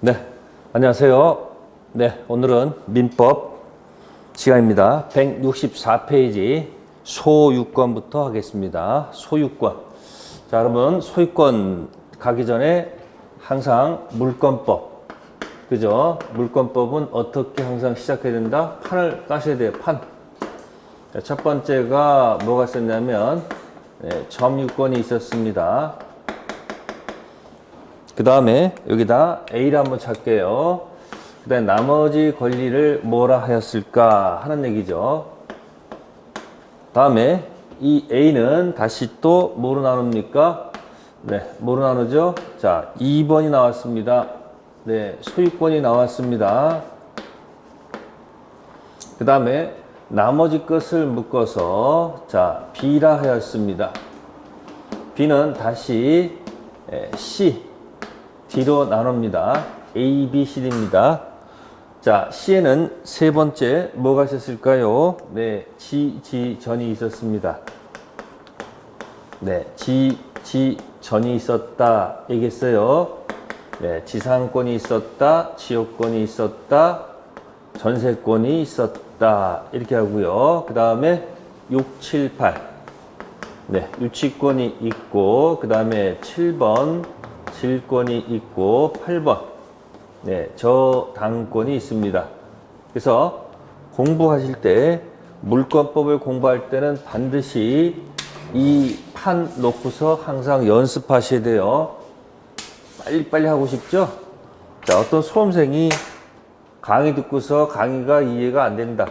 네, 안녕하세요. 네, 오늘은 민법 시간입니다. 164페이지 소유권부터 하겠습니다. 소유권. 자, 여러분 소유권 가기 전에 항상 물권법, 그죠? 물권법은 어떻게 항상 시작해야 된다? 판을 까셔야 돼요. 판. 자, 첫 번째가 뭐가 있었냐면 점유권이 있었습니다. 그 다음에 여기다 A를 한번 찾게요. 그 다음에 나머지 권리를 뭐라 하였을까 하는 얘기죠. 다음에 이 A는 다시 또 뭐로 나눕니까? 네, 뭐로 나누죠? 자, 2번이 나왔습니다. 네, 소유권이 나왔습니다. 그 다음에 나머지 것을 묶어서 자, B라 하였습니다. B는 다시 C D로 나눕니다. A, B, C입니다. 자, C에는 세 번째 뭐가 있었을까요? 네, 지전이 있었습니다. 네, 지전이 있었다 얘기했어요. 네, 지상권이 있었다, 지역권이 있었다, 전세권이 있었다 이렇게 하고요. 그 다음에 6, 7, 8 네, 유치권이 있고 그 다음에 7번 질권이 있고 8번 네, 저당권이 있습니다. 그래서 공부하실 때 물권법을 공부할 때는 반드시 이 판 놓고서 항상 연습하셔야 돼요. 빨리빨리 하고 싶죠? 자, 어떤 수험생이 강의 듣고서 강의가 이해가 안 된다.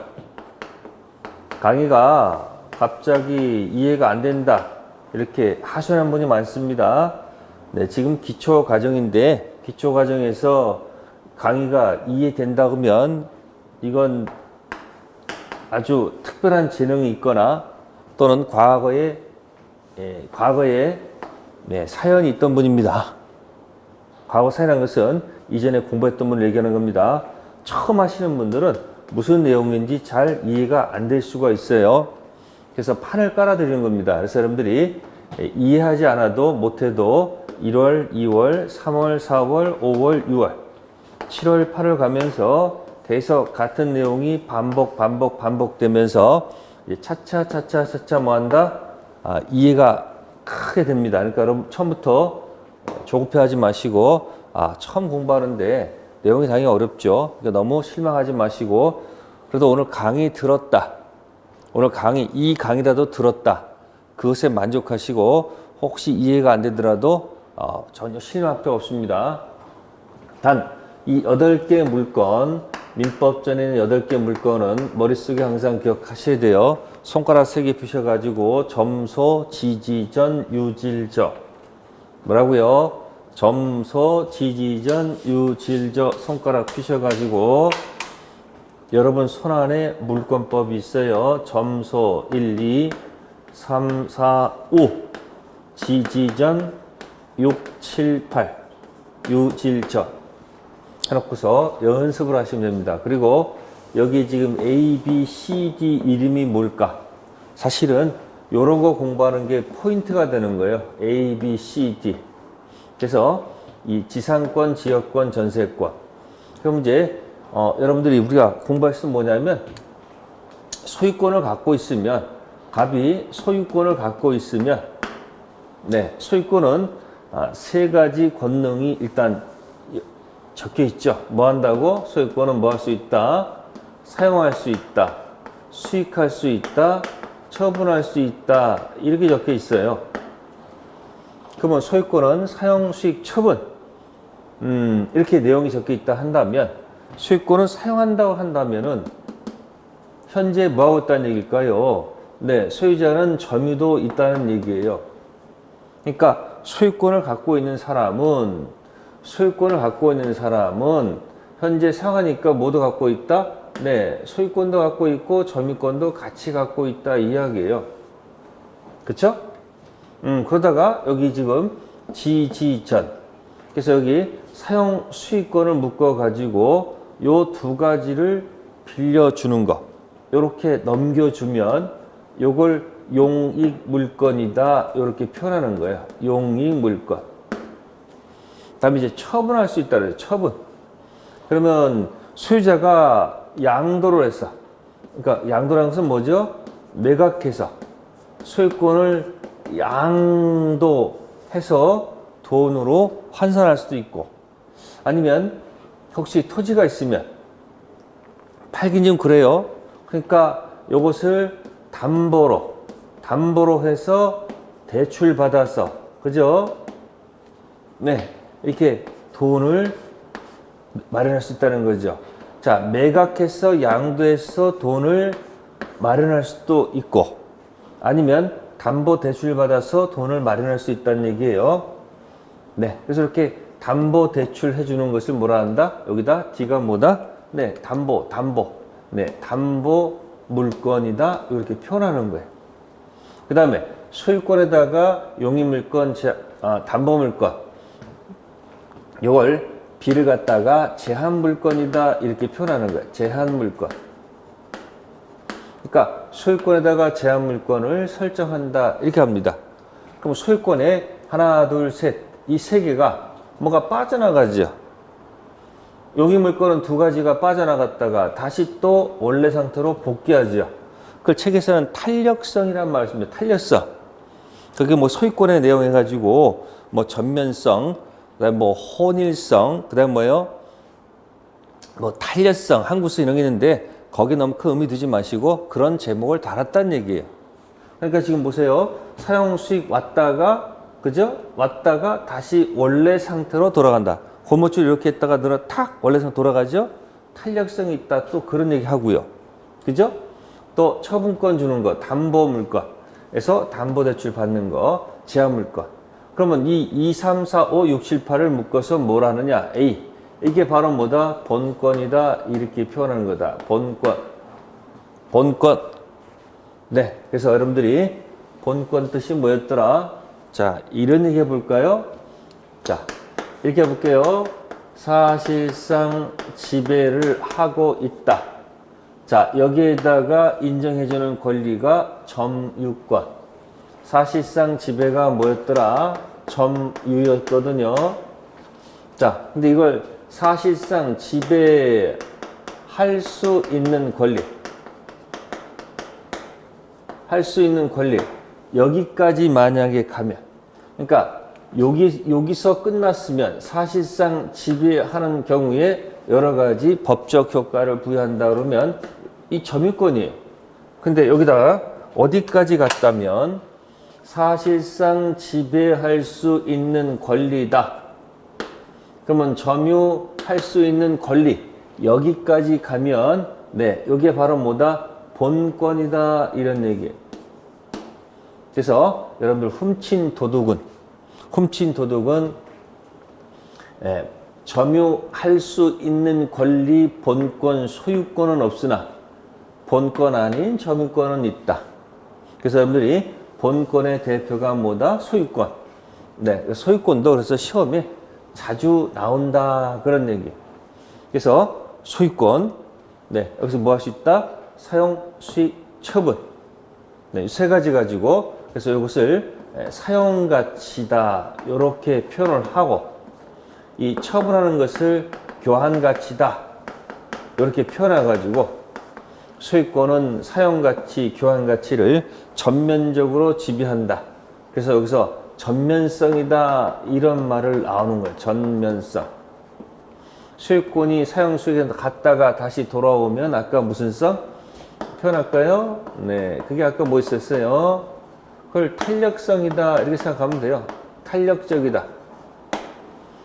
강의가 갑자기 이해가 안 된다. 이렇게 하시는 분이 많습니다. 네, 지금 기초 과정인데 기초 과정에서 강의가 이해된다 그러면 이건 아주 특별한 재능이 있거나 또는 과거에 사연이 있던 분입니다. 과거 사연한 것은 이전에 공부했던 분을 얘기하는 겁니다. 처음 하시는 분들은 무슨 내용인지 잘 이해가 안 될 수가 있어요. 그래서 판을 깔아드리는 겁니다. 그래서 여러분들이 이해하지 않아도 못해도 1월, 2월, 3월, 4월, 5월, 6월, 7월, 8월 가면서 계속 같은 내용이 반복되면서 차차 뭐한다? 이해가 크게 됩니다. 그러니까 여러분 처음부터 조급해하지 마시고 처음 공부하는데 내용이 당연히 어렵죠. 그러니까 너무 실망하지 마시고 그래도 오늘 강의 들었다. 오늘 이 강의라도 들었다. 그것에 만족하시고 혹시 이해가 안 되더라도 전혀 실망할 필요 없습니다. 단, 이 8개의 물건, 민법전에는 8개의 물건은 머릿속에 항상 기억하셔야 돼요. 손가락 3개 펴셔가지고 점소, 지지전, 유질저. 뭐라고요? 점소, 지지전, 유질저 손가락 펴셔가지고 여러분 손 안에 물권법이 있어요. 점소 1, 2, 3, 4, 5 지지전 6, 7, 8 유질저 해놓고서 연습을 하시면 됩니다. 그리고 여기 지금 A, B, C, D 이름이 뭘까? 사실은 이런 거 공부하는 게 포인트가 되는 거예요. A, B, C, D. 그래서 이 지상권, 지역권, 전세권. 그럼 이제 여러분들이 우리가 공부할 수 뭐냐면 소유권을 갖고 있으면 갑이 소유권을 갖고 있으면 네, 소유권은 세 가지 권능이 일단 적혀 있죠. 뭐 한다고? 소유권은 뭐 할 수 있다? 사용할 수 있다. 수익할 수 있다. 처분할 수 있다. 이렇게 적혀 있어요. 그러면 소유권은 사용, 수익, 처분 이렇게 내용이 적혀 있다 한다면 소유권은 사용한다고 한다면은 현재 뭐 하고 있다는 얘기일까요? 네, 소유자는 점유도 있다는 얘기예요. 그러니까 소유권을 갖고 있는 사람은 현재 사용하니까 모두 갖고 있다? 네, 소유권도 갖고 있고 점유권도 같이 갖고 있다 이 이야기예요. 그쵸? 그러다가 여기 지금 지지전 그래서 여기 사용 수익권을 묶어 가지고 요 두 가지를 빌려주는 거 요렇게 넘겨주면 요걸 용익물권이다 이렇게 표현하는 거예요. 용익물권. 다음에 이제 처분할 수 있다 그래요. 처분. 그러면 소유자가 양도를 했어. 그러니까 양도라는 것은 뭐죠? 매각해서 소유권을 양도해서 돈으로 환산할 수도 있고, 아니면 혹시 토지가 있으면 팔긴 좀 그래요. 그러니까 요것을 담보로 해서 대출 받아서, 그죠? 네, 이렇게 돈을 마련할 수 있다는 거죠. 자, 매각해서 양도해서 돈을 마련할 수도 있고, 아니면 담보 대출 받아서 돈을 마련할 수 있다는 얘기예요. 네, 그래서 이렇게 담보 대출 해주는 것을 뭐라 한다? 여기다 D가 뭐다? 네, 담보. 네, 담보 물건이다. 이렇게 표현하는 거예요. 그 다음에 소유권에다가 용의물건, 담보물건, 요걸 B를 갖다가 제한물건이다. 이렇게 표현하는 거예요. 제한물건. 그러니까 소유권에다가 제한물건을 설정한다. 이렇게 합니다. 그럼 소유권에 하나, 둘, 셋, 이 세 개가 뭐가 빠져나가죠. 용의물건은 두 가지가 빠져나갔다가 다시 또 원래 상태로 복귀하죠. 그걸 책에서는 탄력성이라는 말을 씁니다. 탄력성. 그게 뭐 소유권의 내용 해가지고 뭐 전면성, 그다음에 뭐 혼일성, 그다음에 뭐요? 뭐 탄력성, 항구성 이런 게 있는데 거기에 너무 큰 의미 두지 마시고 그런 제목을 달았다는 얘기예요. 그러니까 지금 보세요. 사용 수익 왔다가, 그죠? 왔다가 다시 원래 상태로 돌아간다. 고무줄 이렇게 했다가 늘어 탁 원래 상태 돌아가죠? 탄력성이 있다. 또 그런 얘기 하고요. 그죠? 또 처분권 주는 거, 담보물건에서 담보대출 받는 거, 제한물건. 그러면 이 2, 3, 4, 5, 6, 7, 8을 묶어서 뭘 하느냐? A. 이게 바로 뭐다? 본권이다. 이렇게 표현하는 거다. 본권. 네. 그래서 여러분들이 본권 뜻이 뭐였더라? 자, 이런 얘기 해볼까요? 자, 이렇게 해볼게요. 사실상 지배를 하고 있다. 자, 여기에다가 인정해주는 권리가 점유권. 사실상 지배가 뭐였더라? 점유였거든요. 자, 근데 이걸 사실상 지배할 수 있는 권리. 할 수 있는 권리. 여기까지 만약에 가면, 그러니까 여기서 끝났으면 사실상 지배하는 경우에 여러 가지 법적 효과를 부여한다 그러면 이 점유권이에요. 근데 여기다가 어디까지 갔다면 사실상 지배할 수 있는 권리다. 그러면 점유할 수 있는 권리 여기까지 가면 네, 여기에 바로 뭐다? 본권이다. 이런 얘기예요. 그래서 여러분들 훔친 도둑은 점유할 수 있는 권리, 본권, 소유권은 없으나 본권 아닌 점유권은 있다. 그래서 여러분들이 본권의 대표가 뭐다? 소유권. 네, 소유권도 그래서 시험에 자주 나온다 그런 얘기. 그래서 소유권, 네, 여기서 뭐 할 수 있다? 사용, 수익, 처분. 네, 세 가지 가지고 그래서 이것을 사용가치다 이렇게 표현을 하고 이 처분하는 것을 교환가치다 이렇게 표현해 가지고 소유권은 사용가치, 교환가치를 전면적으로 지배한다. 그래서 여기서 전면성이다 이런 말을 나오는 거예요. 전면성. 소유권이 사용수익에 갔다가 다시 돌아오면 아까 무슨 성? 표현할까요? 네, 그게 아까 뭐 있었어요? 그걸 탄력성이다 이렇게 생각하면 돼요. 탄력적이다.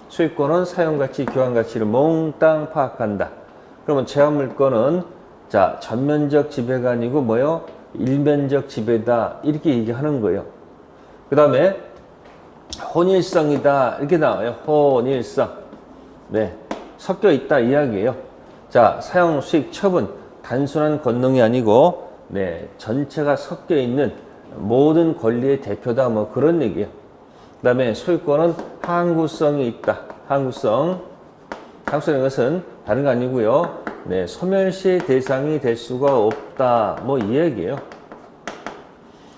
소유권은 사용가치, 교환가치를 몽땅 파악한다. 그러면 제한물권은 자 전면적 지배가 아니고 뭐요? 일면적 지배다 이렇게 얘기하는 거예요. 그 다음에 혼일성이다 이렇게 나와요. 혼일성. 네, 섞여 있다 이야기예요. 자, 사용, 수익, 처분 단순한 권능이 아니고 네, 전체가 섞여 있는 모든 권리의 대표다 뭐 그런 얘기예요. 그 다음에 소유권은 항구성이 있다. 항구성이라는 것은 다른 거 아니고요. 네, 소멸시의 대상이 될 수가 없다 뭐 이 얘기예요.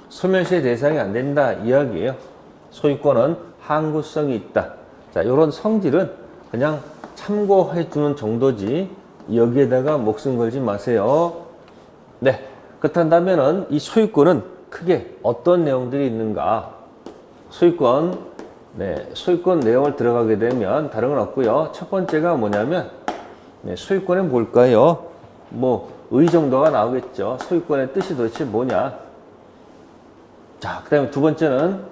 소멸시의 대상이 안 된다 이야기예요. 소유권은 항구성이 있다. 자, 이런 성질은 그냥 참고해 주는 정도지 여기에다가 목숨 걸지 마세요. 네, 그렇다면은 이 소유권은 크게 어떤 내용들이 있는가? 소유권, 네, 소유권 내용을 들어가게 되면 다른 건 없고요. 첫 번째가 뭐냐면 네, 소유권이 뭘까요? 뭐 의 정도가 나오겠죠. 소유권의 뜻이 도대체 뭐냐? 자, 그다음에 두 번째는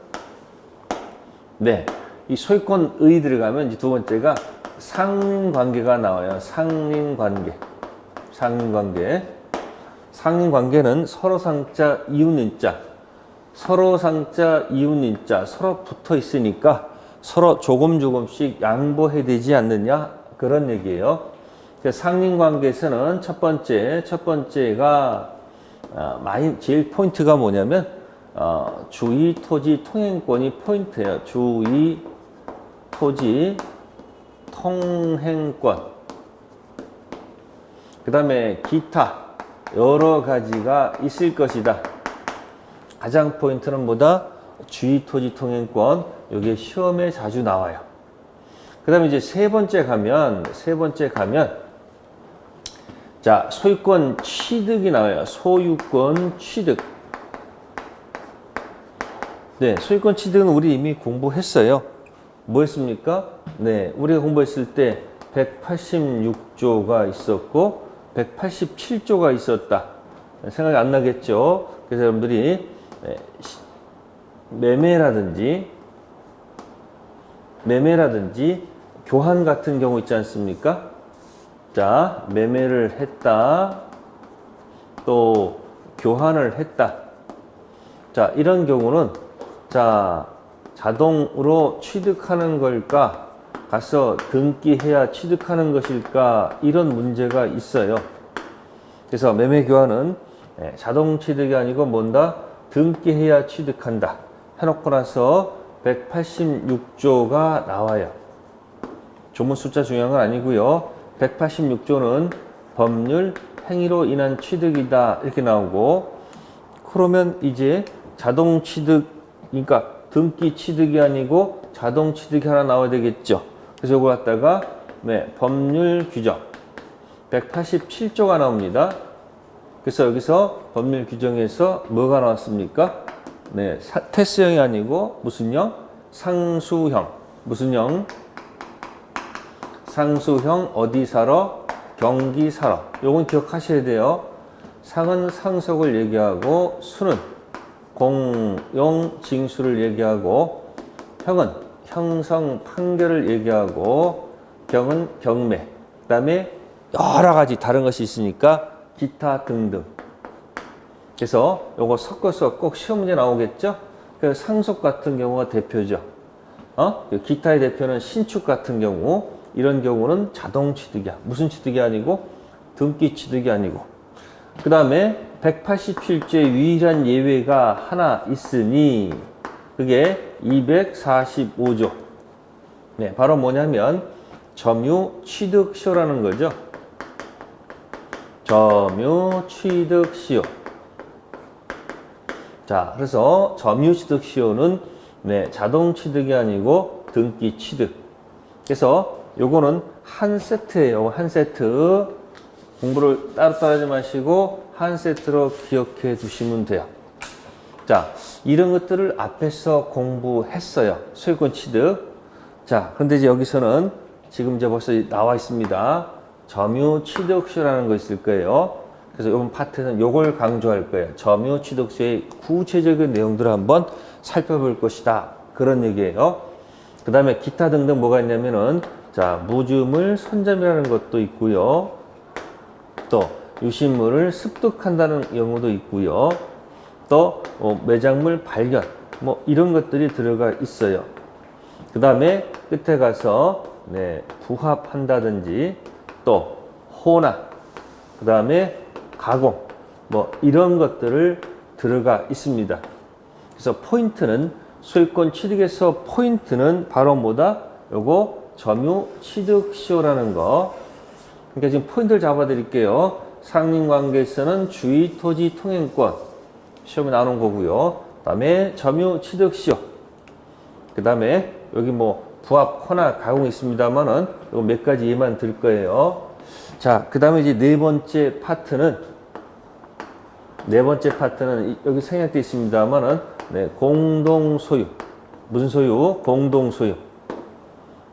네, 이 소유권의 들어가면 이제 두 번째가 상린관계가 나와요. 상린관계. 상린관계. 상린관계는 서로 상자 이웃인자. 서로 상자 이웃인자. 서로 붙어 있으니까 서로 조금씩 양보해야 되지 않느냐? 그런 얘기예요. 상린관계에서는 첫 번째가 제일 포인트가 뭐냐면 주의 토지 통행권이 포인트예요. 주의 토지 통행권. 그 다음에 기타 여러 가지가 있을 것이다. 가장 포인트는 뭐다? 주의 토지 통행권. 이게 시험에 자주 나와요. 그 다음에 이제 세 번째 가면 자, 소유권 취득이 나와요. 소유권 취득. 네, 소유권 취득은 우리 이미 공부했어요. 뭐 했습니까? 네, 우리가 공부했을 때 186조가 있었고 187조가 있었다. 생각이 안 나겠죠? 그래서 여러분들이 매매라든지 교환 같은 경우 있지 않습니까? 자, 매매를 했다. 또 교환을 했다. 자, 이런 경우는 자, 자동으로 취득하는 걸까? 가서 등기해야 취득하는 것일까? 이런 문제가 있어요. 그래서 매매 교환은 자동 취득이 아니고 뭔다? 등기해야 취득한다. 해놓고 나서 186조가 나와요. 조문 숫자 중요한 건 아니고요. 186조는 법률 행위로 인한 취득이다. 이렇게 나오고, 그러면 이제 자동 취득, 그러니까 등기 취득이 아니고 자동 취득이 하나 나와야 되겠죠. 그래서 이거 갖다가 법률 규정 187조가 나옵니다. 그래서 여기서 법률 규정에서 뭐가 나왔습니까? 네, 테스형이 아니고 무슨 형? 상수형. 무슨 형? 상수형 어디 사러? 경기 사러. 요건 기억하셔야 돼요. 상은 상속을 얘기하고 수는 공용 징수를 얘기하고 형은 형성 판결을 얘기하고 경은 경매. 그 다음에 여러 가지 다른 것이 있으니까 기타 등등. 그래서 요거 섞어서 꼭 시험 문제 나오겠죠? 그래서 상속 같은 경우가 대표죠. 기타의 대표는 신축 같은 경우. 이런 경우는 자동 취득이야. 무슨 취득이 아니고 등기 취득이 아니고. 그 다음에 187조의 유일한 예외가 하나 있으니 그게 245조. 네, 바로 뭐냐면 점유 취득시효라는 거죠. 점유 취득시효. 자, 그래서 점유 취득시효는 자동 취득이 아니고 등기 취득. 그래서 요거는 한 세트예요. 한 세트. 공부를 따로따로 하지 마시고 한 세트로 기억해 두시면 돼요. 자, 이런 것들을 앞에서 공부했어요. 소유권 취득. 자, 그런데 이제 여기서는 지금 이제 벌써 나와 있습니다. 점유 취득시효라는 거 있을 거예요. 그래서 이번 파트는 요걸 강조할 거예요. 점유 취득시효의 구체적인 내용들을 한번 살펴볼 것이다. 그런 얘기예요. 그 다음에 기타 등등 뭐가 있냐면은 자, 무주물 선점이라는 것도 있고요. 또 유실물을 습득한다는 경우도 있고요. 또 매장물 발견 뭐 이런 것들이 들어가 있어요. 그 다음에 끝에 가서 부합한다든지 또 혼합, 그 다음에 가공 뭐 이런 것들을 들어가 있습니다. 그래서 포인트는 소유권 취득에서 포인트는 바로 뭐다? 요거 점유 취득시효라는 거. 그러니까 지금 포인트를 잡아 드릴게요. 상린관계에서는 주의 토지 통행권 시험에 나오는 거고요. 그 다음에 점유 취득시효. 그 다음에 여기 뭐 부합, 혼합, 가공이 있습니다만은 이거 몇 가지 예만 들 거예요. 자, 그 다음에 이제 네 번째 파트는 여기 생략되어 있습니다만은 네, 공동 소유. 무슨 소유? 공동 소유.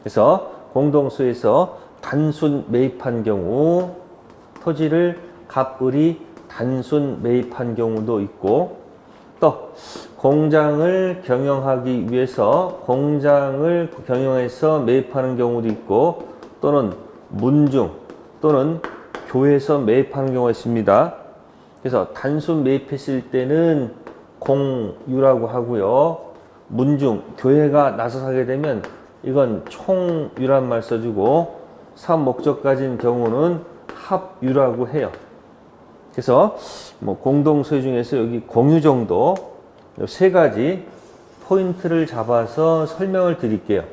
그래서 공동 소유에서 단순 매입한 경우 토지를 갑을이 단순 매입한 경우도 있고 또 공장을 경영하기 위해서 공장을 경영해서 매입하는 경우도 있고 또는 문중 또는 교회에서 매입하는 경우가 있습니다. 그래서 단순 매입했을 때는 공유라고 하고요. 문중, 교회가 나서서 하게 되면 이건 총유란 말 써주고 사업 목적 가진 경우는 합유라고 해요. 그래서 뭐 공동 소유 중에서 여기 공유 정도 세 가지 포인트를 잡아서 설명을 드릴게요.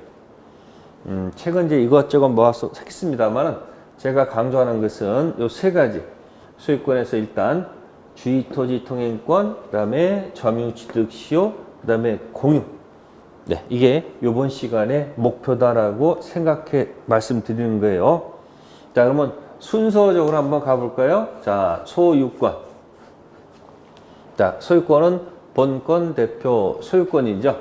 최근 이제 이것저것 모아서 했습니다만 제가 강조하는 것은 요 세 가지 소유권에서 일단 주의토지 통행권, 그 다음에 점유취득시효, 그 다음에 공유. 네, 이게 이번 시간의 목표다라고 생각해 말씀드리는 거예요. 자, 그러면 순서적으로 한번 가볼까요? 자, 소유권. 자, 소유권은 본권, 대표, 소유권이죠.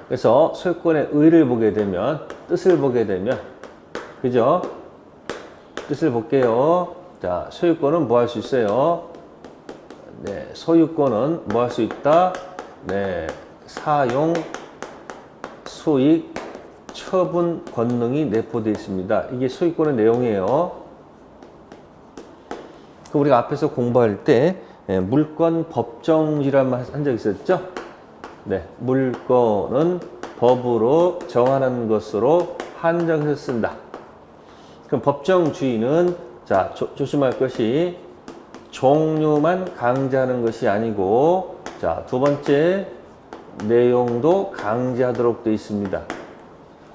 그래서 소유권의 의의를 보게 되면, 뜻을 보게 되면, 그죠? 뜻을 볼게요. 자, 소유권은 뭐 할 수 있어요? 네, 소유권은 뭐 할 수 있다? 네, 사용, 수익, 처분 권능이 내포되어 있습니다. 이게 소유권의 내용이에요. 우리가 앞에서 공부할 때 물권 법정지란 말 한 적 있었죠? 네, 물권은 법으로 정하는 것으로 한정해서 쓴다. 그럼 법정주의는 자 조심할 것이 종류만 강제하는 것이 아니고 자 두 번째 내용도 강제하도록 되어 있습니다.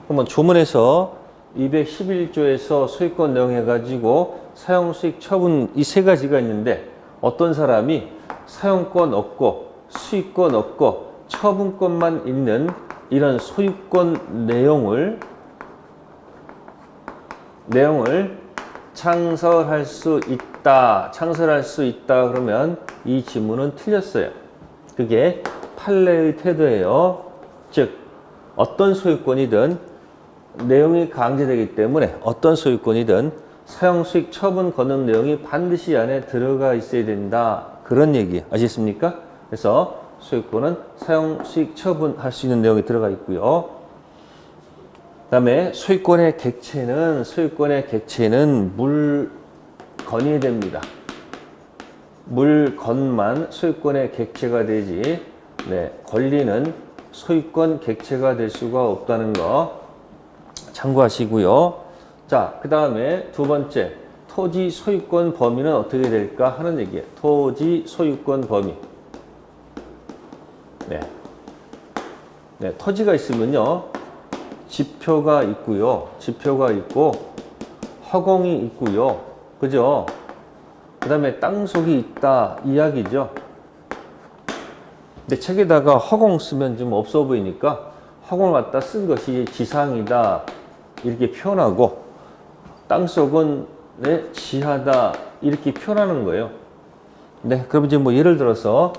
그러면 조문에서 211조에서 소유권 내용 해가지고 사용, 수익, 처분 이 세 가지가 있는데 어떤 사람이 사용권 없고 수익권 없고 처분권만 있는 이런 소유권 내용을 창설할 수 있다. 그러면 이 지문은 틀렸어요. 그게 판례의 태도예요. 즉 어떤 소유권이든 내용이 강제되기 때문에 어떤 소유권이든 사용, 수익, 처분, 권능 내용이 반드시 안에 들어가 있어야 된다. 그런 얘기 아시겠습니까? 그래서 소유권은 사용, 수익, 처분할 수 있는 내용이 들어가 있고요. 그 다음에 소유권의 객체는 물건이 됩니다. 물건만 소유권의 객체가 되지 네, 권리는 소유권 객체가 될 수가 없다는 거 참고하시고요. 자, 그 다음에 두 번째 토지 소유권 범위는 어떻게 될까 하는 얘기예요. 토지 소유권 범위. 네, 토지가 있으면요. 지표가 있고요. 허공이 있고요. 그죠? 그 다음에 땅속이 있다 이야기죠. 근데 책에다가 허공 쓰면 좀 없어 보이니까 허공을 갖다 쓴 것이 지상이다 이렇게 표현하고 땅속은 네, 지하다 이렇게 표현하는 거예요. 네, 그럼 이제 뭐 예를 들어서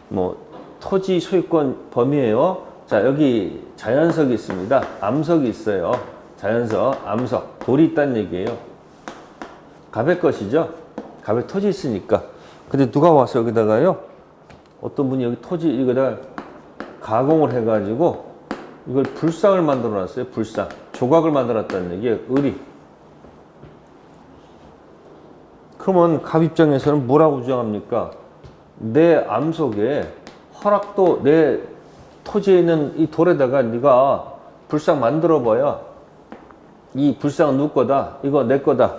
뭐 토지 소유권 범위예요. 자, 여기 자연석이 있습니다. 암석이 있어요. 자연석, 암석, 돌이 있다는 얘기예요. 갑의 것이죠. 갑의 토지 있으니까. 근데 누가 와서 여기다가요? 어떤 분이 여기 토지 이거다 가공을 해가지고 이걸 불상을 만들어 놨어요. 불상. 조각을 만들어 놨다는 얘기예요. 의리. 그러면 갑 입장에서는 뭐라고 주장합니까? 내 암석에 허락도 내 토지에 있는 이 돌에다가 네가 불상 만들어 봐야 이 불상은 누구 거다? 이거 내 거다.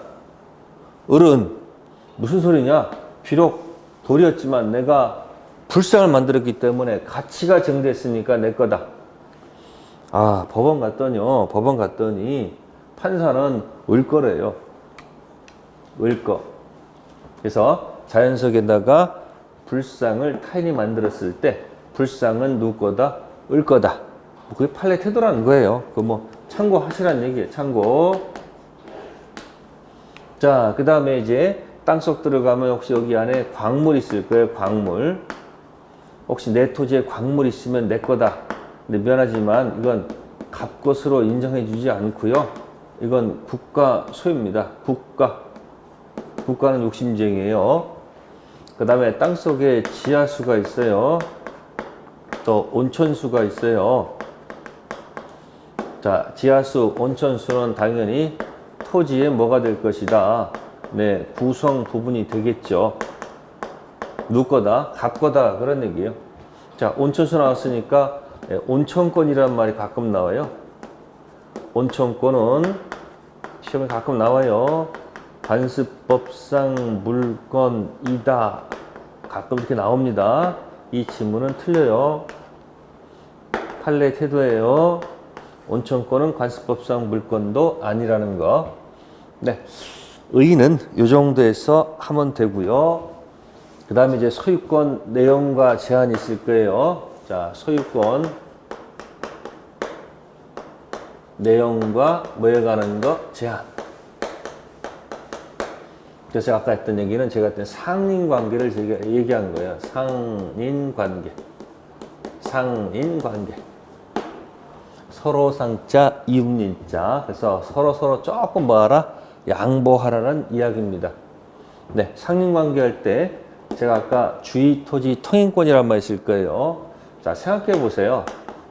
어른 무슨 소리냐? 비록 돌이었지만 내가 불상을 만들었기 때문에 가치가 정됐으니까 내 거다. 아, 법원 갔더니 판사는 을 거래요. 을 거. 그래서 자연석에다가 불상을 타인이 만들었을 때 불상은 누구 거다? 을 거다. 그게 판례 태도라는 거예요. 그 뭐 참고하시란 얘기예요. 참고. 자, 그 다음에 이제 땅속 들어가면 혹시 여기 안에 광물 있을 거예요. 광물. 혹시 내 토지에 광물 있으면 내 거다. 근데 미안하지만 이건 갑것으로 인정해 주지 않고요. 이건 국가 소유입니다. 국가는 욕심쟁이에요. 그 다음에 땅속에 지하수가 있어요. 또 온천수가 있어요. 자, 지하수, 온천수는 당연히 토지에 뭐가 될 것이다. 네, 구성 부분이 되겠죠. 누구 거다? 갑 거다. 그런 얘기예요. 자, 온천수 나왔으니까 온천권이라는 말이 가끔 나와요. 온천권은 시험에 가끔 나와요. 관습법상 물건이다. 가끔 이렇게 나옵니다. 이 지문은 틀려요. 판례 태도예요. 온천권은 관습법상 물건도 아니라는 거. 네, 의의는 이 정도에서 하면 되고요. 그 다음에 이제 소유권 내용과 제한이 있을 거예요. 자, 소유권 내용과 뭐에 관한 거? 제한. 그래서 아까 했던 얘기는 제가 했던 상인관계를 제가 얘기한 거예요. 상인관계. 서로 상자, 이웃인자. 그래서 서로 조금 뭐하라? 양보하라는 이야기입니다. 네, 상인관계 할 때 제가 아까 주의 토지 통행권이란 말 있을 거예요. 자, 생각해 보세요.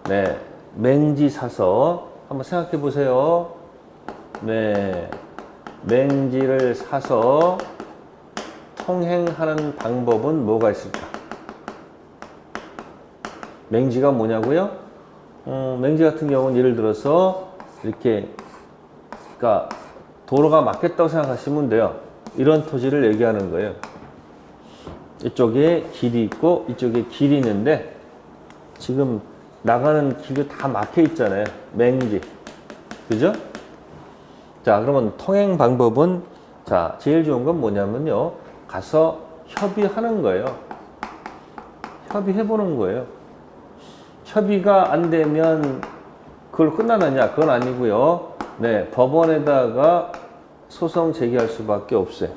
네, 맹지 사서 한번 생각해 보세요. 네, 맹지를 사서 통행하는 방법은 뭐가 있을까? 맹지가 뭐냐고요? 맹지 같은 경우는 예를 들어서 이렇게, 그러니까 도로가 막혔다고 생각하시면 돼요. 이런 토지를 얘기하는 거예요. 이쪽에 길이 있고 이쪽에 길이 있는데 지금 나가는 길이 다 막혀 있잖아요. 맹지. 그죠? 자, 그러면 통행 방법은, 자, 제일 좋은 건 뭐냐면요. 가서 협의하는 거예요. 협의해보는 거예요. 협의가 안 되면 그걸 끝나느냐? 그건 아니고요. 네, 법원에다가 소송 제기할 수밖에 없어요.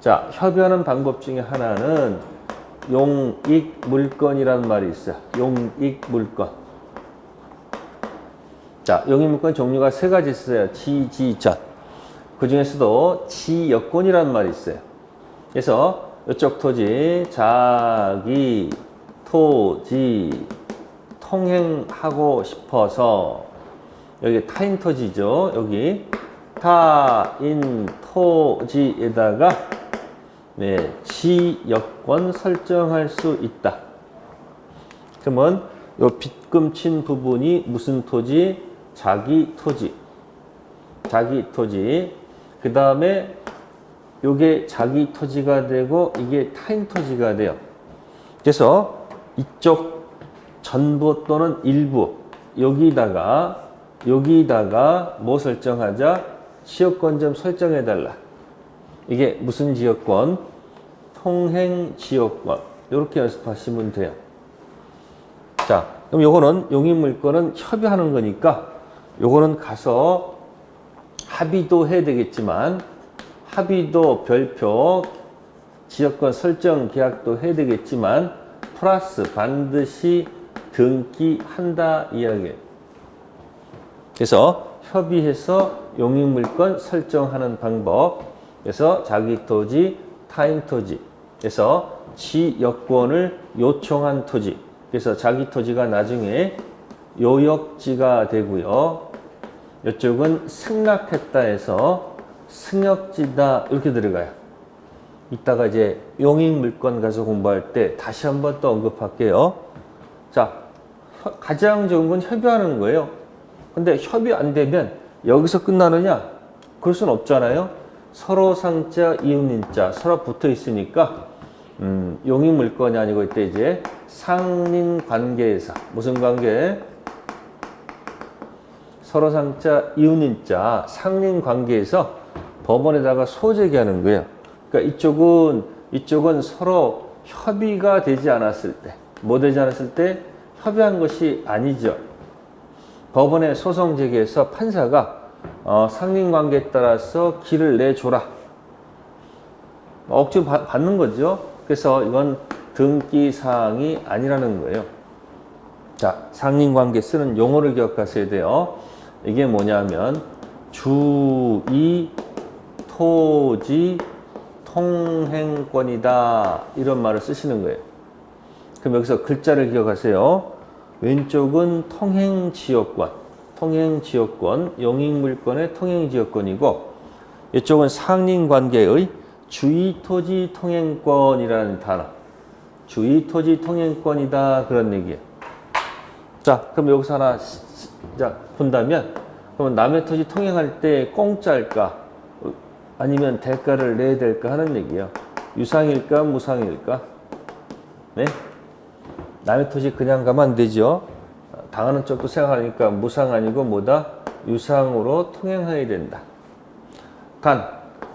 자, 협의하는 방법 중에 하나는 용익물건이라는 말이 있어요. 용익물건. 자, 용익물건 종류가 세 가지 있어요. 지전. 그 중에서도 지여권이라는 말이 있어요. 그래서 이쪽 토지, 자기 토지 통행하고 싶어서, 여기 타인 토지죠. 여기 타인 토지에다가 네, 지여권 설정할 수 있다. 그러면 요 빗금 친 부분이 무슨 토지? 자기 토지. 그 다음에 요게 자기 토지가 되고 이게 타인 토지가 돼요. 그래서 이쪽 전부 또는 일부 여기다가 뭐 설정하자? 지역권 좀 설정해 달라. 이게 무슨 지역권? 통행 지역권. 이렇게 연습하시면 돼요. 자, 그럼 요거는 용익물건은 협의하는 거니까 요거는 가서 합의도 해야 되겠지만, 합의도 별표 지역권 설정 계약도 해야 되겠지만 플러스 반드시 등기한다 이야기예요. 그래서 협의해서 용익물건 설정하는 방법. 그래서 자기 토지, 타인 토지. 그래서 지여권을 요청한 토지. 그래서 자기 토지가 나중에 요역지가 되고요. 이쪽은 승낙했다 해서 승역지다 이렇게 들어가요. 이따가 이제 용익물건 가서 공부할 때 다시 한번 또 언급할게요. 자, 가장 좋은 건 협의하는 거예요. 근데 협의 안 되면 여기서 끝나느냐? 그럴 순 없잖아요. 서로 상자, 이웃인자 서로 붙어 있으니까 용익물건이 아니고 이때 이제 상린관계에서 무슨 관계? 서로 상자, 이웃인자 상린관계에서 법원에다가 소제기하는 거예요. 그러니까 이쪽은 서로 협의가 되지 않았을 때, 뭐 되지 않았을 때 협의한 것이 아니죠. 법원에 소송 제기해서 판사가 상린관계에 따라서 기를 내줘라. 억지로 받는 거죠. 그래서 이건 등기사항이 아니라는 거예요. 자, 상린관계 쓰는 용어를 기억하셔야 돼요. 이게 뭐냐면 주의 토지 통행권이다, 이런 말을 쓰시는 거예요. 그럼 여기서 글자를 기억하세요. 왼쪽은 통행지역권, 용익물권의 통행지역권이고, 이쪽은 상린관계의 주의토지 통행권이라는 단어, 주의토지 통행권이다, 그런 얘기예요. 자, 그럼 여기서 하나 본다면, 그러면 남의 토지 통행할 때 공짜일까 아니면 대가를 내야 될까 하는 얘기예요. 유상일까 무상일까? 네? 남의 토지 그냥 가면 안 되죠. 당하는 쪽도 생각하니까 무상 아니고 뭐다? 유상으로 통행해야 된다. 단,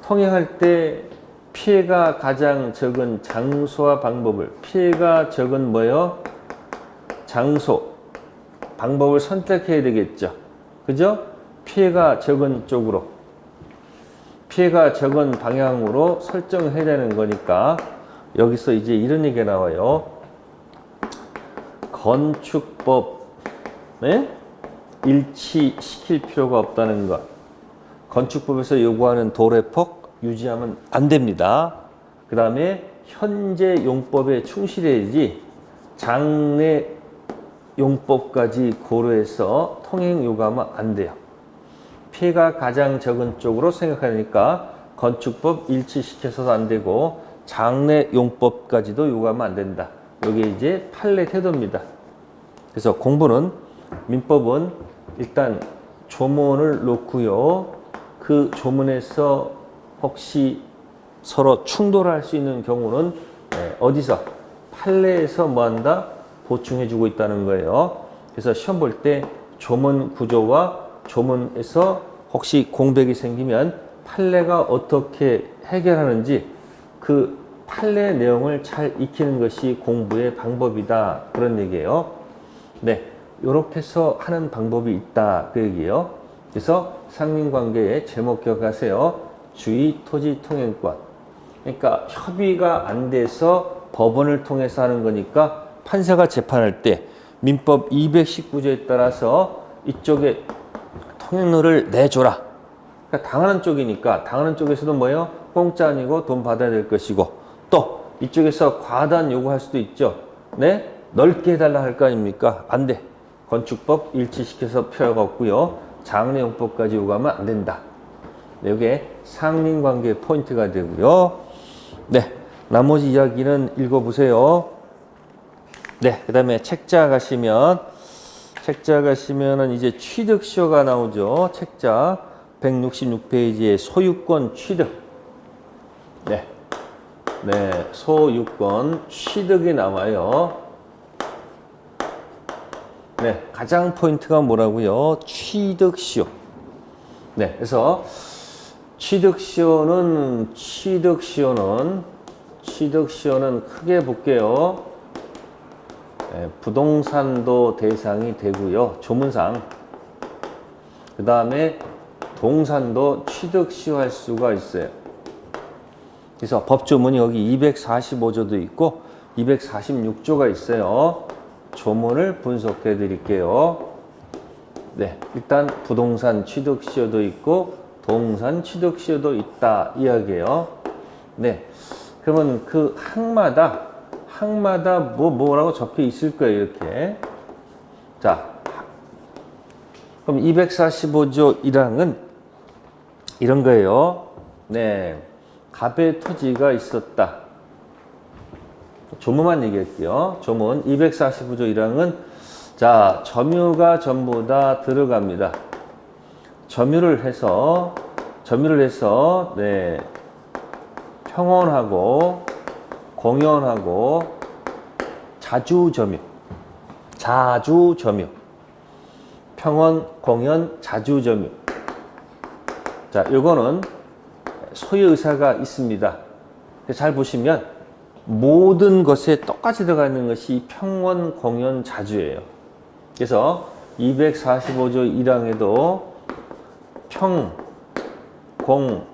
통행할 때 피해가 가장 적은 장소와 방법을, 피해가 적은 뭐요? 장소, 방법을 선택해야 되겠죠. 그죠? 피해가 적은 쪽으로, 피해가 적은 방향으로 설정을 해야 되는 거니까 여기서 이제 이런 얘기가 나와요. 건축법, 네? 일치시킬 필요가 없다는 것. 건축법에서 요구하는 도래폭 유지하면 안 됩니다. 그 다음에 현재 용법에 충실해야지 장래 용법까지 고려해서 통행 요구하면 안 돼요. 피해가 가장 적은 쪽으로 생각하니까 건축법 일치시켜서도 안 되고 장래 용법까지도 요구하면 안 된다. 이게 이제 판례 태도입니다. 그래서 공부는, 민법은 일단 조문을 놓고요. 그 조문에서 혹시 서로 충돌할 수 있는 경우는 어디서? 판례에서 뭐 한다? 보충해주고 있다는 거예요. 그래서 시험 볼 때 조문 구조와 조문에서 혹시 공백이 생기면 판례가 어떻게 해결하는지 그 판례 내용을 잘 익히는 것이 공부의 방법이다, 그런 얘기예요. 네, 이렇게 해서 하는 방법이 있다, 그 얘기예요. 그래서 상린관계의 제목 기억하세요. 주의토지통행권. 그러니까 협의가 안 돼서 법원을 통해서 하는 거니까 판사가 재판할 때 민법 219조에 따라서 이쪽에 통행료를 내줘라. 그러니까 당하는 쪽이니까 당하는 쪽에서도 뭐예요? 공짜 아니고 돈 받아야 될 것이고, 또 이쪽에서 과다한 요구할 수도 있죠. 네? 넓게 해달라 할 거 아닙니까? 안 돼. 건축법 일치시켜서 필요가 없고요. 장래용법까지 요구하면 안 된다. 네, 이게 상린관계 포인트가 되고요. 네, 나머지 이야기는 읽어보세요. 네, 그 다음에 책자 가시면은 이제 취득시효가 나오죠. 책자 166페이지에 소유권 취득. 네, 소유권 취득이 나와요. 네, 가장 포인트가 뭐라고요? 취득시효. 네, 그래서 취득시효는 크게 볼게요. 네, 부동산도 대상이 되고요. 조문상. 그 다음에 동산도 취득시효할 수가 있어요. 그래서 법조문이 여기 245조도 있고 246조가 있어요. 조문을 분석해 드릴게요. 네, 일단 부동산 취득시효도 있고 동산 취득시효도 있다, 이야기예요. 네, 그러면 그 항마다 뭐라고 적혀 있을 거예요, 이렇게. 자, 그럼 245조 1항은 이런 거예요. 네, 갑의 토지가 있었다. 조문만 얘기할게요. 조문 245조 1항은 자, 점유가 전부 다 들어갑니다. 점유를 해서 네, 평원하고 공연하고 자주점유, 평원, 공연, 자주점유. 자, 요거는 소유의사가 있습니다. 잘 보시면 모든 것에 똑같이 들어가 있는 것이 평원, 공연, 자주예요. 그래서 245조 1항에도 평, 공,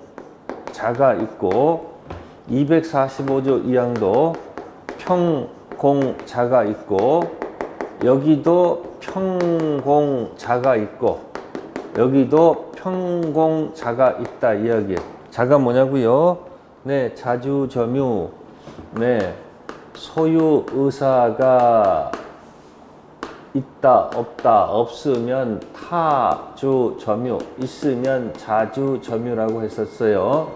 자가 있고 245조 2항도 평, 공, 자가 있고 여기도 평, 공, 자가 있고 여기도 평, 공, 자가 있다 이야기예요. 자가 뭐냐고요? 네, 자주, 점유, 네, 소유, 의사가 있다, 없다, 없으면 타, 주, 점유, 있으면 자주, 점유라고 했었어요.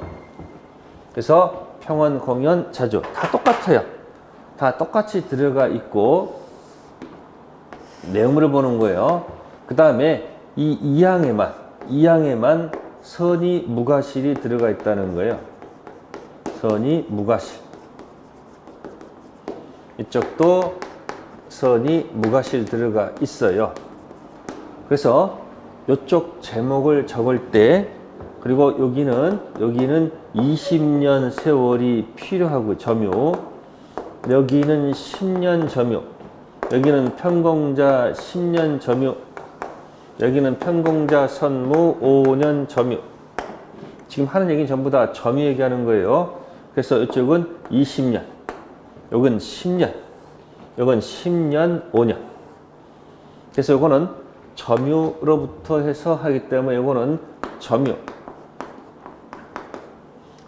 그래서 평원, 공연, 자주 다 똑같아요. 다 똑같이 들어가 있고 내용물을 보는 거예요. 그 다음에 이 2항에만 선이, 무가실이 들어가 있다는 거예요. 선이, 무가실. 이쪽도 선이, 무가실 들어가 있어요. 그래서 이쪽 제목을 적을 때 그리고 여기는 20년 세월이 필요하고 점유, 여기는 10년 점유, 여기는 편공자 10년 점유, 여기는 편공자 선무 5년 점유. 지금 하는 얘기는 전부 다 점유 얘기하는 거예요. 그래서 이쪽은 20년, 여긴 10년, 여긴 10년 5년. 그래서 이거는 점유로부터 해서 하기 때문에 이거는 점유,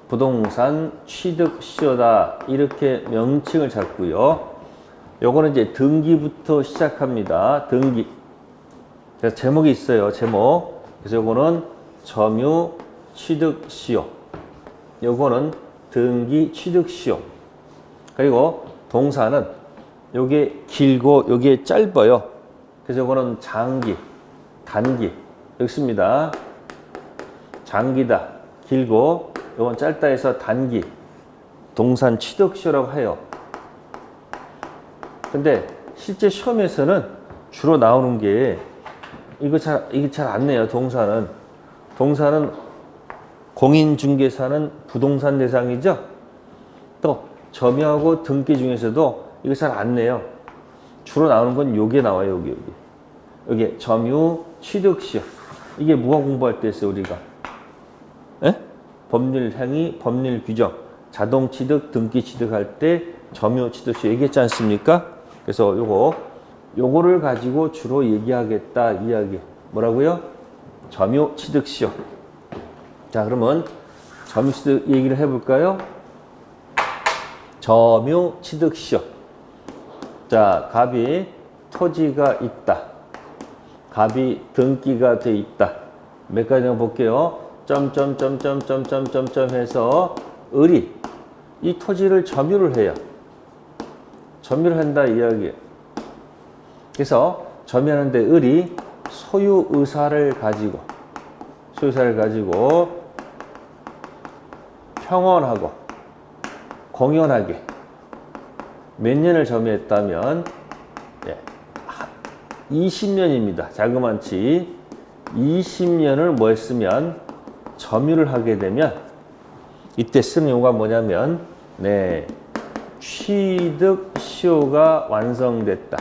부동산 취득 시효다 이렇게 명칭을 잡고요. 요거는 이제 등기부터 시작합니다. 등기. 그래서 제목이 있어요. 제목. 그래서 요거는 점유 취득 시효. 요거는 등기 취득 시효. 그리고 동사는 요게 길고 요게 짧아요. 그래서 요거는 장기, 단기. 여기 있습니다. 장기다. 길고 요건 짧다 해서 단기. 동산 취득 시효라고 해요. 근데 실제 시험에서는 주로 나오는 게 이게 잘 안 내요. 동사는 공인중개사는 부동산 대상이죠. 또 점유하고 등기 중에서도 이거 잘 안 내요. 주로 나오는 건 요게 나와요. 여기 점유 취득시효. 이게 무화 공부할 때 했어요. 우리가 법률 행위, 법률 규정, 자동 취득, 등기 취득할 때 점유 취득시효 얘기했지 않습니까? 그래서 요거를 가지고 주로 얘기하겠다 이야기. 뭐라고요? 점유 취득시효. 자, 그러면 점유 취득 얘기를 해볼까요? 점유 취득시효. 자, 갑이 토지가 있다. 갑이 등기가 돼 있다. 몇 가지 볼게요. 점점점점점점점 해서 을이 이 토지를 점유를 해요. 점유를 한다 이야기예요. 그래서 점유하는데 을이 소유 의사를 가지고 평온하고 공연하게 몇 년을 점유했다면 20년입니다. 자그만치 20년을 뭐 했으면 점유를 하게 되면 이때 쓰는 용어가 뭐냐면 취득 시효가 완성됐다.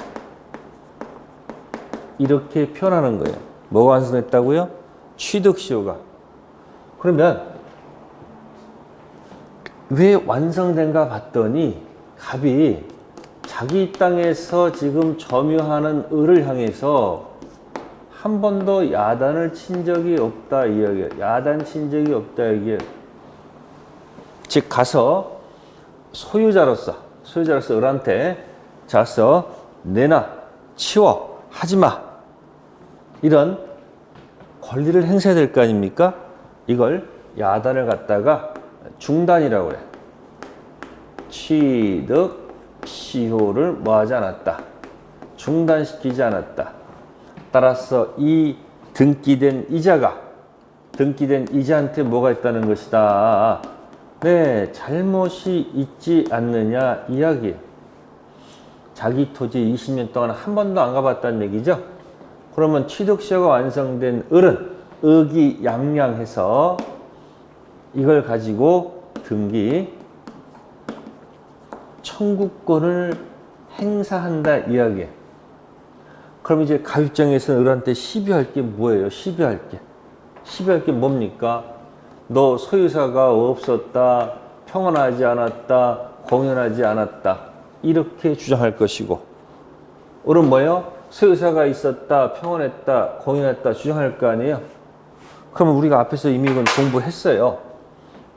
이렇게 표현하는 거예요. 뭐가 완성됐다고요? 취득 시효가. 그러면 왜 완성된가 봤더니 갑이 자기 땅에서 지금 점유하는 을을 향해서 한 번도 야단을 친 적이 없다 이야기예요. 야단 친 적이 없다 이게. 즉 가서 소유자로서 을한테 자서 내놔, 치워, 하지마 이런 권리를 행사해야 될 거 아닙니까? 이걸 야단을 갖다가 중단이라고 그래. 취득 시효를 뭐하지 않았다. 중단시키지 않았다. 따라서 이 등기된 이자한테 뭐가 있다는 것이다. 잘못이 있지 않느냐 이야기예요. 자기 토지 20년 동안 한 번도 안 가봤다는 얘기죠. 그러면 취득시효가 완성된 을은 의기양양해서 이걸 가지고 등기 청구권을 행사한다 이야기예요. 그럼 이제 갑 입장에서는 을한테 시비할 게 뭐예요? 시비할 게. 시비할 게 뭡니까? 너 소유사가 없었다, 평온하지 않았다, 공연하지 않았다. 이렇게 주장할 것이고, 을은 뭐예요? 소유사가 있었다, 평온했다, 공연했다 주장할 거 아니에요? 그러면 우리가 앞에서 이미 이건 공부했어요.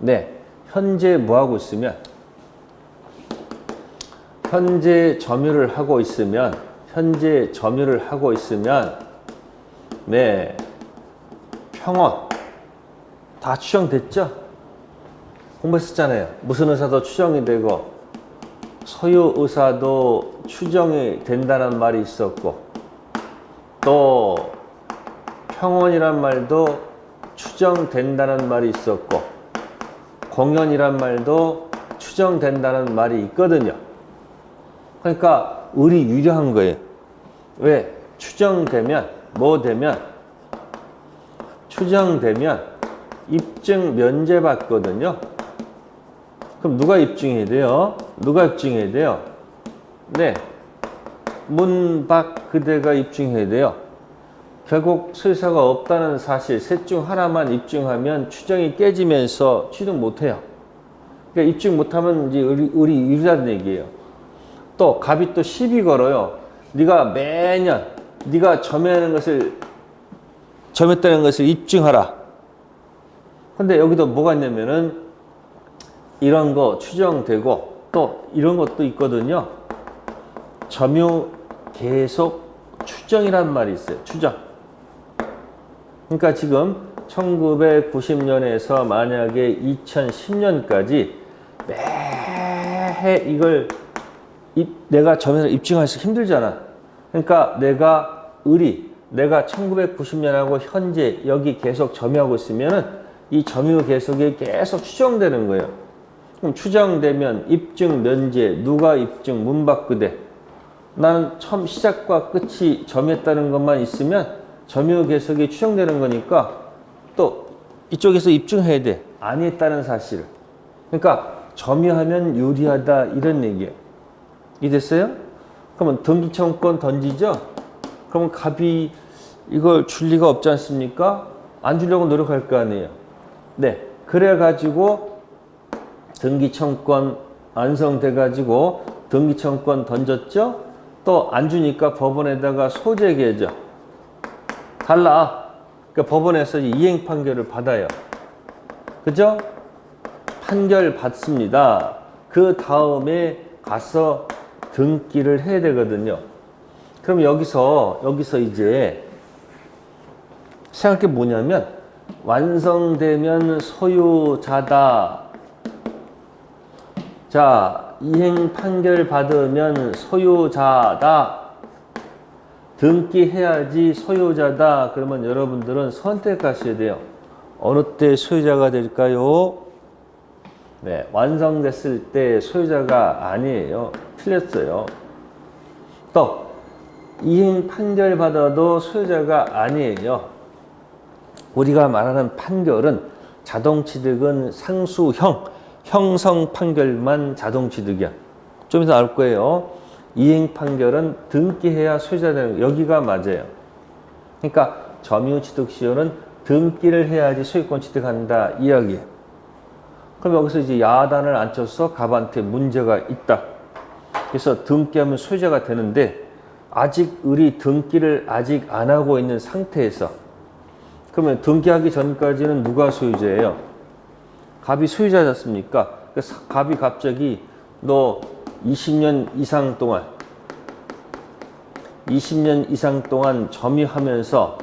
네. 현재 뭐 하고 있으면? 현재 점유를 하고 있으면, 네. 평온. 다 추정됐죠? 공부했었잖아요. 무슨 의사도 추정이 되고, 소유 의사도 추정이 된다는 말이 있었고, 또 평온이란 말도 추정된다는 말이 있었고, 공연이란 말도 추정된다는 말이 있거든요. 그러니까 을이 유리한 거예요. 왜? 추정되면, 추정되면 입증 면제받거든요. 그럼 누가 입증해야 돼요? 네. 문박 그대가 입증해야 돼요. 결국 소유사가 없다는 사실 셋 중 하나만 입증하면 추정이 깨지면서 취득 못해요. 그러니까 입증 못하면 이제 을이 유리하다는 얘기예요. 또 갑이 또 시비 걸어요. 네가 매년 네가 점했다는 것을 입증하라. 근데 여기도 뭐가 있냐면은 이런 거 추정되고 또 이런 것도 있거든요. 점유 계속 추정이란 말이 있어요. 추정. 그러니까 지금 1990년에서 만약에 2010년까지 매해 이걸 내가 점에서 입증할 수 힘들잖아. 그러니까 내가 1990년하고 현재 여기 계속 점유하고 있으면은 이 점유 계속이 계속 추정되는 거예요. 그럼 추정되면 입증 면제, 누가 입증, 문박그대. 나는 처음 시작과 끝이 점유했다는 것만 있으면 점유 계속이 추정되는 거니까 또 이쪽에서 입증해야 돼. 아니했다는 사실을. 그러니까 점유하면 유리하다 이런 얘기예요. 이해됐어요? 그러면 등기청권 던지죠? 그러면 갑이 이걸 줄 리가 없지 않습니까? 안 주려고 노력할 거 아니에요. 네. 그래가지고 등기청권 완성돼가지고 등기청권 던졌죠? 또 안 주니까 법원에다가 소재계죠. 달라. 그러니까 법원에서 이행 판결을 받아요. 그죠? 판결 받습니다. 그 다음에 가서 등기를 해야 되거든요. 그럼 여기서 이제 생각할 게 뭐냐면 완성되면 소유자다. 자, 이행 판결 받으면 소유자다. 등기해야지 소유자다. 그러면 여러분들은 선택하셔야 돼요. 어느 때 소유자가 될까요? 네, 완성됐을 때 소유자가 아니에요. 틀렸어요. 또 이행 판결 받아도 소유자가 아니에요. 우리가 말하는 판결은 자동취득은 상수형, 형성 판결만 자동취득이야. 좀 이따 나올 거예요. 이행 판결은 등기해야 소유자 되는 거. 여기가 맞아요. 그러니까 점유취득시효는 등기를 해야지 소유권 취득한다 이야기예요. 그럼 여기서 이제 야단을 안 쳐서 갑한테 문제가 있다. 그래서 등기하면 소유자가 되는데 아직 을이 등기를 아직 안 하고 있는 상태에서 그러면 등기하기 전까지는 누가 소유자예요? 갑이 소유자였습니까? 그래서 갑이 갑자기 너 20년 이상 동안 점유하면서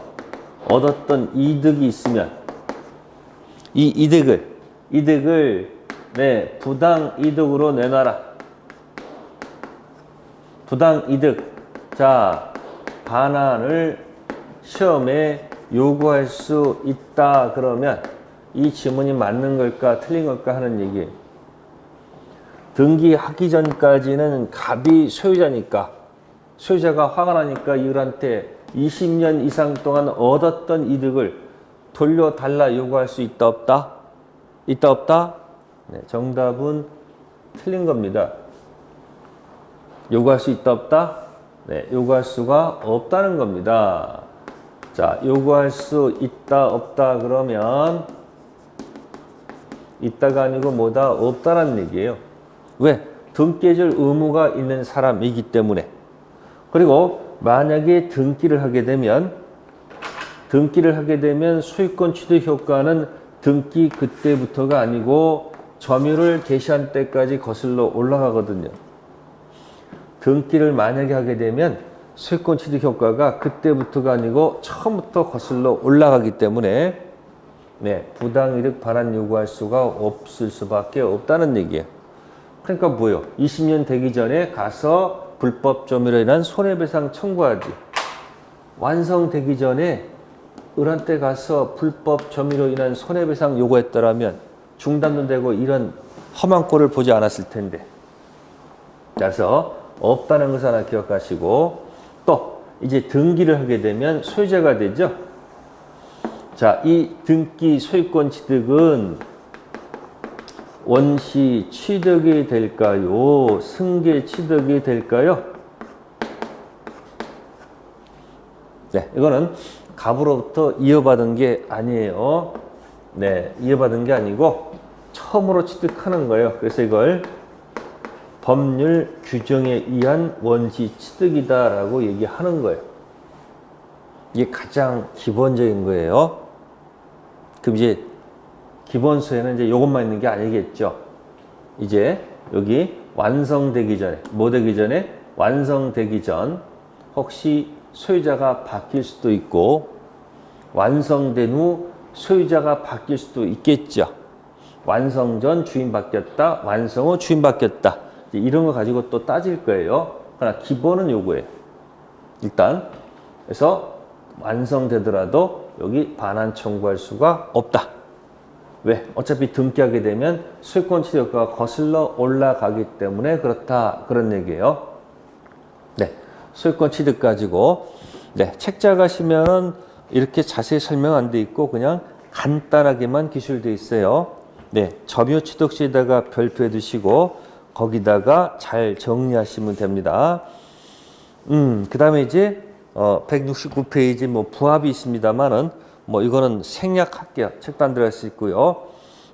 얻었던 이득이 있으면 이 이득을 네, 부당 이득으로 내놔라. 부당 이득. 자, 반환을 시험에 요구할 수 있다. 그러면 이 지문이 맞는 걸까 틀린 걸까 하는 얘기예요. 등기하기 전까지는 갑이 소유자니까 소유자가 화가 나니까 이들한테 20년 이상 동안 얻었던 이득을 돌려달라 요구할 수 있다 없다? 있다 없다? 네, 정답은 틀린 겁니다. 요구할 수 있다 없다? 네, 요구할 수가 없다는 겁니다. 자, 요구할 수 있다, 없다 그러면 있다가 아니고 뭐다, 없다라는 얘기예요. 왜? 등기해줄 의무가 있는 사람이기 때문에. 그리고 만약에 등기를 하게 되면 소유권 취득 효과는 등기 그때부터가 아니고 점유를 개시한 때까지 거슬러 올라가거든요. 등기를 만약에 하게 되면 소유권 취득 효과가 그때부터가 아니고 처음부터 거슬러 올라가기 때문에 네, 부당이득 반환 요구할 수가 없을 수밖에 없다는 얘기예요. 그러니까 뭐예요? 20년 되기 전에 가서 불법 점유로 인한 손해배상 청구하지. 완성되기 전에 을한테 가서 불법 점유로 인한 손해배상 요구했더라면 중단도 되고 이런 험한 꼴을 보지 않았을 텐데. 그래서 없다는 것을 하나 기억하시고, 또 이제 등기를 하게 되면 소유자가 되죠. 자, 이 등기 소유권 취득은 원시 취득이 될까요? 승계 취득이 될까요? 네, 이거는 갑으로부터 이어받은 게 아니에요. 네, 이어받은 게 아니고 처음으로 취득하는 거예요. 그래서 이걸 법률 규정에 의한 원시 취득이다라고 얘기하는 거예요. 이게 가장 기본적인 거예요. 그럼 이제 기본서에는 이제 이것만 있는 게 아니겠죠. 이제 여기 완성되기 전에, 뭐 되기 전에? 완성되기 전 혹시 소유자가 바뀔 수도 있고 완성된 후 소유자가 바뀔 수도 있겠죠. 완성 전 주인 바뀌었다, 완성 후 주인 바뀌었다. 이런 거 가지고 또 따질 거예요. 그러나 기본은 요거예요. 일단 그래서 완성되더라도 여기 반환 청구할 수가 없다. 왜? 어차피 등기하게 되면 소유권 취득 효과가 거슬러 올라가기 때문에 그렇다. 그런 얘기예요. 네, 소유권 취득 가지고 네, 책자 가시면 이렇게 자세히 설명 안 돼 있고 그냥 간단하게만 기술돼 있어요. 네, 점유 취득 시에다가 별표해 두시고 거기다가 잘 정리하시면 됩니다. 그 다음에 이제 169페이지 뭐 부합이 있습니다만은 뭐 이거는 생략할게요. 책도 안 들어갈 수 있고요.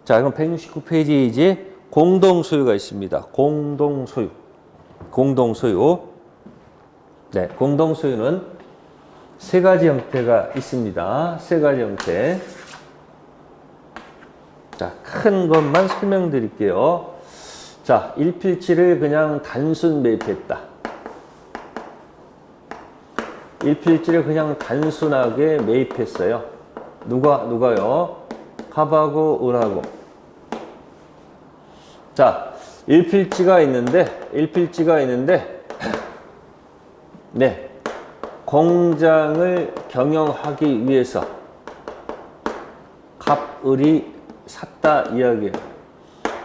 자, 그럼 169페이지에 이제 공동소유가 있습니다. 공동소유. 네, 공동소유는 세 가지 형태가 있습니다. 세 가지 형태. 자, 큰 것만 설명드릴게요. 자, 일필지를 그냥 단순 매입했다. 일필지를 그냥 단순하게 매입했어요. 누가요? 갑하고 을하고. 자, 일필지가 있는데, 네, 공장을 경영하기 위해서 갑, 을이 샀다 이야기예요.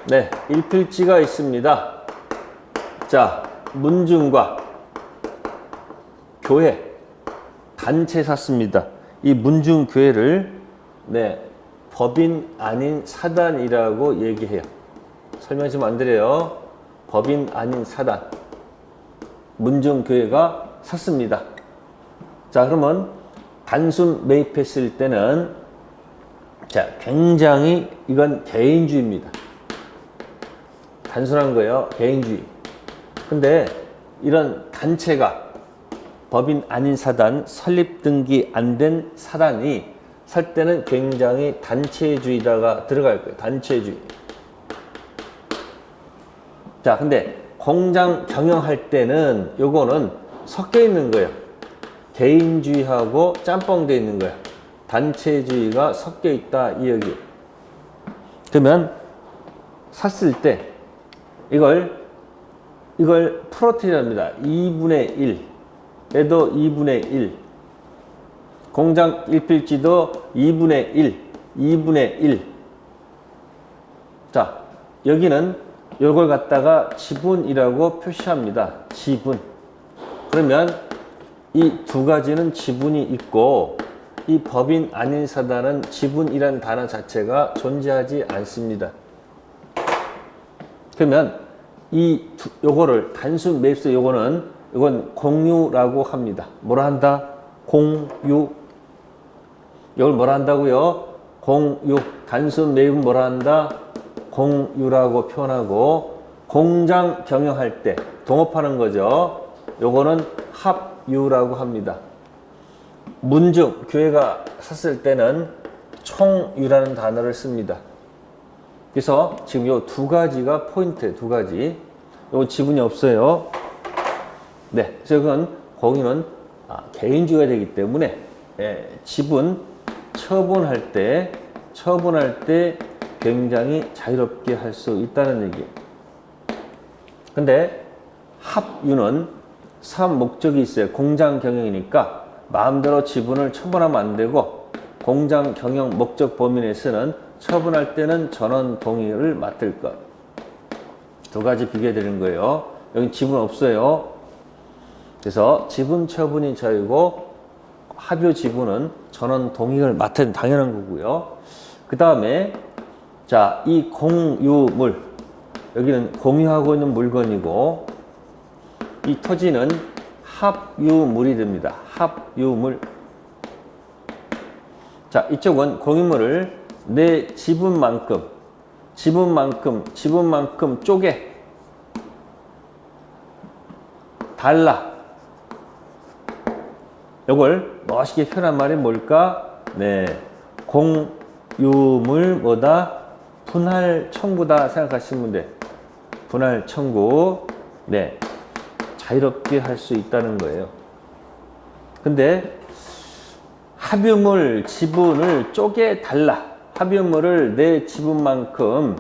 네, 일필지가 있습니다. 자, 문중과 교회, 단체 샀습니다. 이 문중교회를 네, 법인 아닌 사단이라고 얘기해요. 설명 좀 안 드려요. 법인 아닌 사단. 문중교회가 샀습니다. 자, 그러면 단순 매입했을 때는 자, 굉장히 이건 개인주의입니다. 단순한 거예요. 개인주의. 근데 이런 단체가 법인 아닌 사단, 설립 등기 안 된 사단이 살 때는 굉장히 단체주의다가 들어갈 거예요. 단체주의. 자, 근데 공장 경영할 때는 요거는 섞여 있는 거예요. 개인주의하고 짬뽕되어 있는 거예요. 단체주의가 섞여 있다 이 얘기. 그러면 샀을 때 이걸 풀어뜨립니다. 2분의 1. 얘도 2분의 1. 공장 일필지도 2분의 1. 자, 여기는 요걸 갖다가 지분이라고 표시합니다. 지분. 그러면 이 두 가지는 지분이 있고 이 법인 아닌 사단은 지분이라는 단어 자체가 존재하지 않습니다. 그러면 요거를 단순 매입서 요거는 이건 공유라고 합니다. 뭐라 한다? 공유. 이걸 뭐라 한다고요? 공유. 단순 매입은 뭐라 한다? 공유라고 표현하고, 공장 경영할 때 동업하는 거죠. 요거는 합유라고 합니다. 문중, 교회가 샀을 때는 총유라는 단어를 씁니다. 그래서 지금 요 두 가지가 포인트예요. 두 가지. 요거 지분이 없어요. 네, 그래서 그건 공유는 개인주의가 되기 때문에 지분 처분할 때 굉장히 자유롭게 할 수 있다는 얘기예요. 근데 합유는 사업 목적이 있어요. 공장 경영이니까 마음대로 지분을 처분하면 안 되고, 공장 경영 목적 범위 내에서는 처분할 때는 전원 동의를 맡을 것. 두 가지 비교해 드리는 거예요. 여기 지분 없어요. 그래서 지분 처분이 자유고, 합유 지분은 전원 동의를 맡은 당연한 거고요. 그 다음에 자, 이 공유물, 여기는 공유하고 있는 물건이고, 이 토지는 합유물이 됩니다. 합유물. 자, 이쪽은 공유물을 내 지분만큼 쪼개 달라. 이걸 멋있게 표현한 말이 뭘까? 네, 공유물 뭐다? 분할 청구다 생각하시면 돼. 분할 청구. 네, 자유롭게 할 수 있다는 거예요. 근데 합유물 지분을 쪼개 달라. 합유물을 내 지분만큼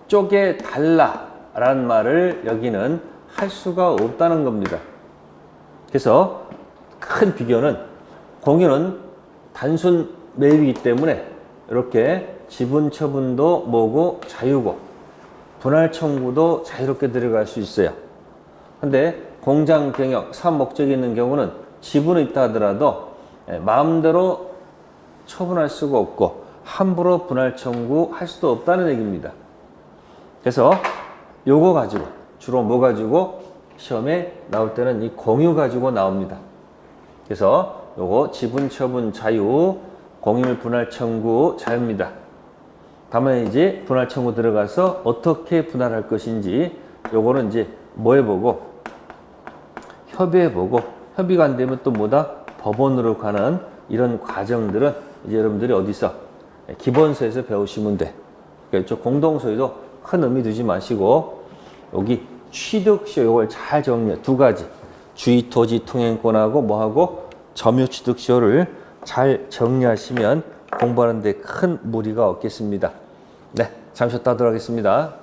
쪼개 달라라는 말을 여기는 할 수가 없다는 겁니다. 그래서 큰 비교는, 공유는 단순 매입이기 때문에 이렇게 지분 처분도 뭐고 자유고, 분할 청구도 자유롭게 들어갈 수 있어요. 근데 공장 경영, 사업 목적이 있는 경우는 지분이 있다 하더라도 마음대로 처분할 수가 없고, 함부로 분할 청구할 수도 없다는 얘기입니다. 그래서 요거 가지고, 주로 뭐 가지고 시험에 나올 때는 이 공유 가지고 나옵니다. 그래서 요거 지분 처분 자유, 공유물 분할 청구 자유입니다. 다음에 이제 분할 청구 들어가서 어떻게 분할할 것인지, 요거는 이제 뭐 해보고, 협의해보고, 협의가 안 되면 또 뭐다? 법원으로 가는 이런 과정들은 이제 여러분들이 어디서? 기본서에서 배우시면 돼. 그러니까 공동소유도 큰 의미 두지 마시고, 여기 취득시효 요걸 잘 정리해. 두 가지. 주의 토지 통행권하고 뭐하고 점유 취득시효를 잘 정리하시면 공부하는 데 큰 무리가 없겠습니다. 네, 잠시 쉬었다 하도록 하겠습니다.